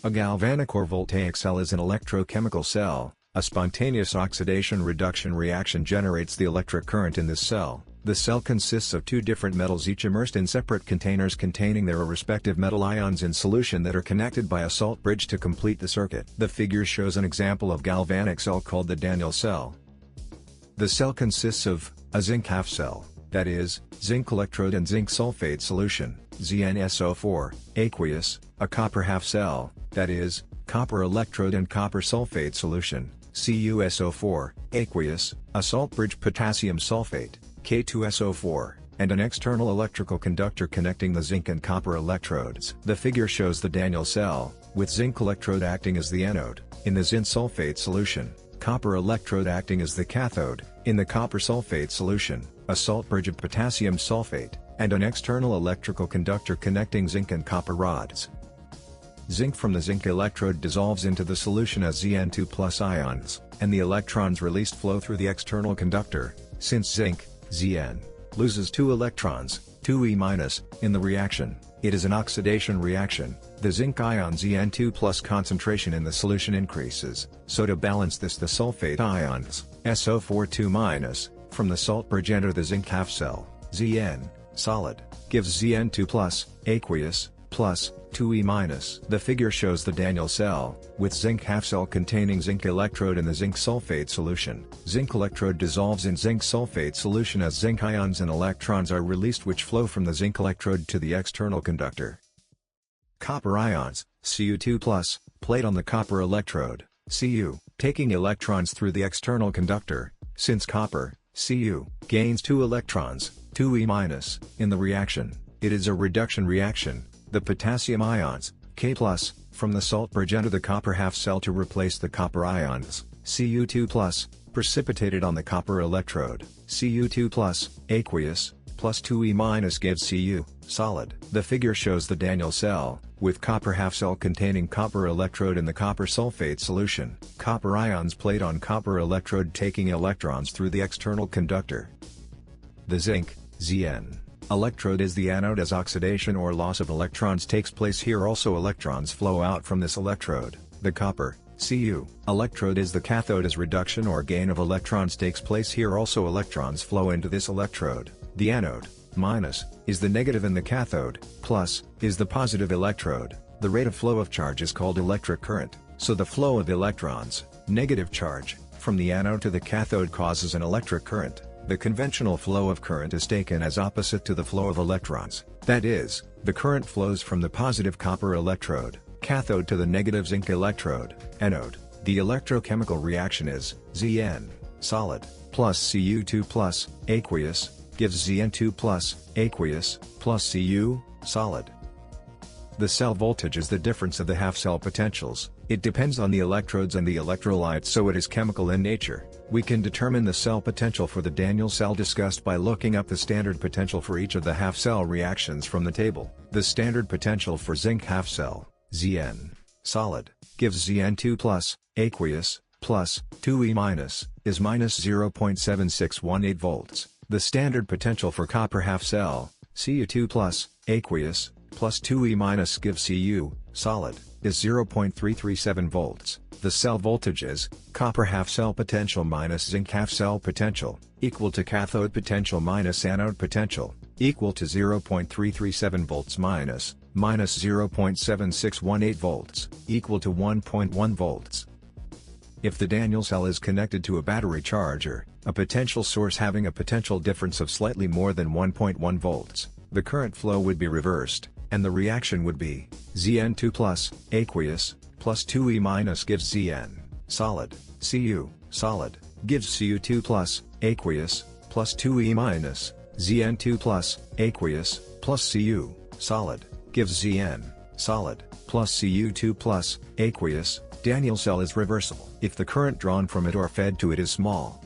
A galvanic or voltaic cell is an electrochemical cell. A spontaneous oxidation-reduction reaction generates the electric current in this cell. The cell consists of two different metals each immersed in separate containers containing their respective metal ions in solution that are connected by a salt bridge to complete the circuit. The figure shows an example of galvanic cell called the Daniell cell. The cell consists of a zinc half cell, that is, zinc electrode and zinc sulfate solution, ZnSO4, aqueous, a copper half cell, that is, copper electrode and copper sulfate solution, CuSO4, aqueous, a salt bridge potassium sulfate, K2SO4, and an external electrical conductor connecting the zinc and copper electrodes. The figure shows the Daniell cell, with zinc electrode acting as the anode, in the zinc sulfate solution, copper electrode acting as the cathode, in the copper sulfate solution, a salt bridge of potassium sulfate, and an external electrical conductor connecting zinc and copper rods. Zinc from the zinc electrode dissolves into the solution as Zn2+ ions, and the electrons released flow through the external conductor. Since zinc, Zn, loses 2 electrons, 2e-, in the reaction, it is an oxidation reaction. The zinc ion Zn2+ concentration in the solution increases, so to balance this the sulfate ions, SO4 2-, from the salt bridge enter the zinc half cell, Zn, solid, gives Zn2+, aqueous, plus 2e-. The figure shows the Daniell cell, with zinc half cell containing zinc electrode in the zinc sulfate solution. Zinc electrode dissolves in zinc sulfate solution as zinc ions and electrons are released which flow from the zinc electrode to the external conductor. Copper ions, Cu2+, plate on the copper electrode, Cu, taking electrons through the external conductor. Since copper, Cu, gains 2 electrons, 2e-, in the reaction, it is a reduction reaction. The potassium ions, K+, from the salt bridge enter the copper half cell to replace the copper ions, Cu2+, precipitated on the copper electrode, Cu2+, aqueous, plus 2e- gives Cu, solid. The figure shows the Daniell cell, with copper half cell containing copper electrode in the copper sulfate solution, copper ions plate on copper electrode taking electrons through the external conductor. The zinc, Zn, electrode is the anode as oxidation or loss of electrons takes place here also electrons flow out from this electrode. The copper, Cu, electrode is the cathode as reduction or gain of electrons takes place here also electrons flow into this electrode. The anode, minus, is the negative and the cathode, plus, is the positive electrode. The rate of flow of charge is called electric current, so the flow of electrons, negative charge, from the anode to the cathode causes an electric current. The conventional flow of current is taken as opposite to the flow of electrons, that is, the current flows from the positive copper electrode, cathode to the negative zinc electrode, anode. The electrochemical reaction is, Zn, solid, plus Cu2+, aqueous, gives Zn2+, aqueous, plus Cu, solid. The cell voltage is the difference of the half-cell potentials. It depends on the electrodes and the electrolytes so it is chemical in nature. We can determine the cell potential for the Daniell cell discussed by looking up the standard potential for each of the half-cell reactions from the table. The standard potential for zinc half-cell, Zn, solid, gives Zn2+, aqueous, plus 2e-, is minus 0.7618 volts. The standard potential for copper half-cell, Cu2+, aqueous, plus 2e- gives Cu, solid, is 0.337 volts. The cell voltage is, copper half-cell potential minus zinc half-cell potential, equal to cathode potential minus anode potential, equal to 0.337 volts minus 0.7618 volts, equal to 1.1 volts. If the Daniell cell is connected to a battery charger, a potential source having a potential difference of slightly more than 1.1 volts, the current flow would be reversed, and the reaction would be, Zn2+, aqueous, plus 2e- gives Zn, solid, Cu, solid, gives Cu2+, aqueous, plus 2e-, Zn2+, aqueous, plus Cu, solid, gives Zn, solid, plus Cu2+, aqueous. Daniell cell is reversible if the current drawn from it or fed to it is small.